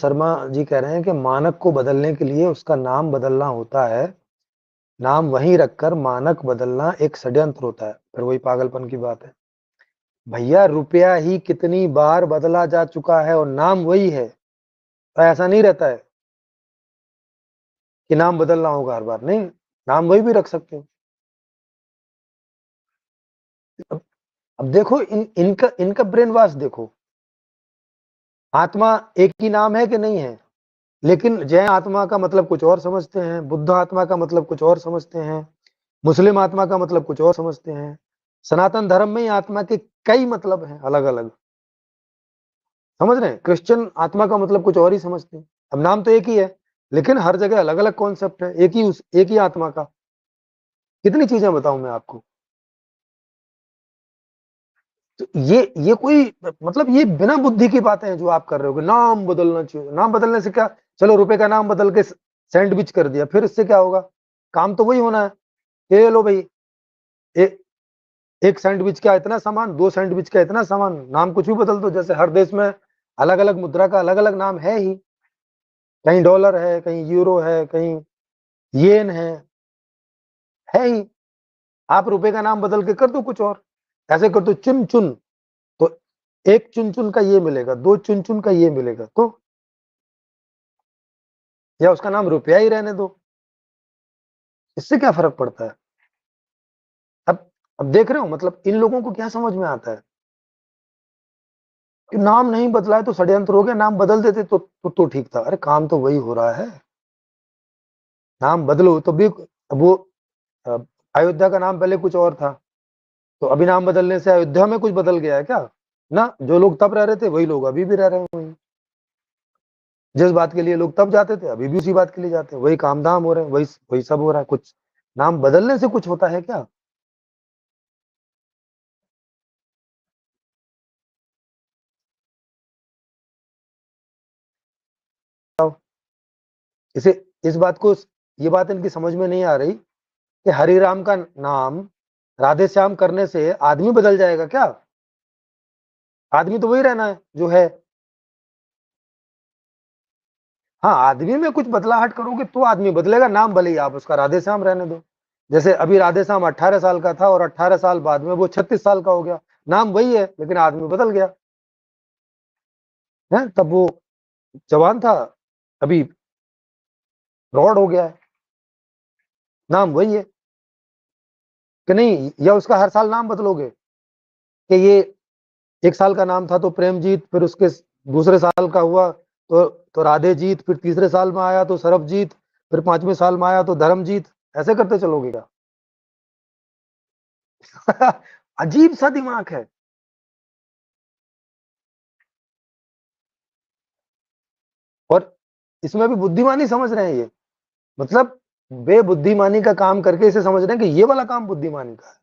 शर्मा जी कह रहे हैं कि मानक को बदलने के लिए उसका नाम बदलना होता है, नाम वहीं रखकर मानक बदलना एक षड्यंत्र होता है। फिर वही पागलपन की बात है। भैया रुपया ही कितनी बार बदला जा चुका है और नाम वही है, तो ऐसा नहीं रहता है कि नाम बदलना होगा हर बार, नहीं, नाम वही भी रख सकते हो। अब, अब देखो इनका ब्रेन वॉश देखो। आत्मा एक ही नाम है कि नहीं है, लेकिन जैन आत्मा का मतलब कुछ और समझते हैं, बुद्ध आत्मा का मतलब कुछ और समझते हैं, मुस्लिम आत्मा का मतलब कुछ और समझते हैं, सनातन धर्म में ही आत्मा के कई मतलब हैं अलग अलग, समझ रहे हैं। क्रिश्चियन आत्मा का मतलब कुछ और ही समझते हैं। अब नाम तो एक ही है, लेकिन हर जगह अलग अलग कॉन्सेप्ट है एक ही आत्मा का। कितनी चीजें बताऊं मैं आपको। तो ये कोई मतलब ये बिना बुद्धि की बातें हैं जो आप कर रहे हो कि नाम बदलना चाहिए। नाम बदलने से क्या, चलो रुपए का नाम बदल के सैंडविच कर दिया, फिर इससे क्या होगा? काम तो वही होना है। ये लो भाई, ए, एक सैंडविच का इतना सामान, दो सैंडविच का इतना सामान, नाम कुछ भी बदल दो। जैसे हर देश में अलग अलग मुद्रा का अलग अलग नाम है ही, कहीं डॉलर है, कहीं यूरो है, कहीं येन है ही। आप रुपए का नाम बदल के कर दो कुछ और, ऐसे कर दो चुन चुन, तो एक चुन चुन का ये मिलेगा, दो चुन चुन का ये मिलेगा, तो या उसका नाम रुपया ही रहने दो, इससे क्या फर्क पड़ता है? अब अब देख रहे हो, मतलब इन लोगों को क्या समझ में आता है कि नाम नहीं बदला है तो षड्यंत्र हो गया, नाम बदल देते तो ठीक था। अरे काम तो वही हो रहा है, नाम बदलो तो भी। अब वो अ, अयोध्या का नाम पहले कुछ और था, तो अभी नाम बदलने से अयोध्या में कुछ बदल गया है क्या? ना, जो लोग तब रह रहे थे वही लोग अभी भी रह रहे हैं वहीं। जिस बात के लिए लोग तब जाते थे अभी भी उसी बात के लिए जाते हैं, वही काम धाम हो रहे हैं, वही वही सब हो रहा है। कुछ नाम बदलने से कुछ होता है क्या? इसे इस बात को, ये बात इनकी समझ में नहीं आ रही कि हरि राम का नाम राधे श्याम करने से आदमी बदल जाएगा क्या? आदमी तो वही रहना है जो है। हाँ, आदमी में कुछ बदलाहट करोगे तो आदमी बदलेगा, नाम भले ही आप उसका राधे श्याम रहने दो। जैसे अभी राधे श्याम 18 साल का था और 18 साल बाद में वो 36 साल का हो गया, नाम वही है लेकिन आदमी बदल गया है। तब वो जवान था, अभी रॉड हो गया है, नाम वही है कि नहीं? या उसका हर साल नाम बदलोगे कि ये एक साल का नाम था तो प्रेमजीत, फिर उसके दूसरे साल का हुआ तो राधेजीत, फिर तीसरे साल में आया तो सरबजीत, फिर पांचवें साल में आया तो धर्मजीत, ऐसे करते चलोगे क्या? अजीब सा दिमाग है। और इसमें भी बुद्धिमानी समझ रहे हैं ये, मतलब बेबुद्धिमानी का काम करके इसे समझ रहे हैं कि ये वाला काम बुद्धिमानी का है।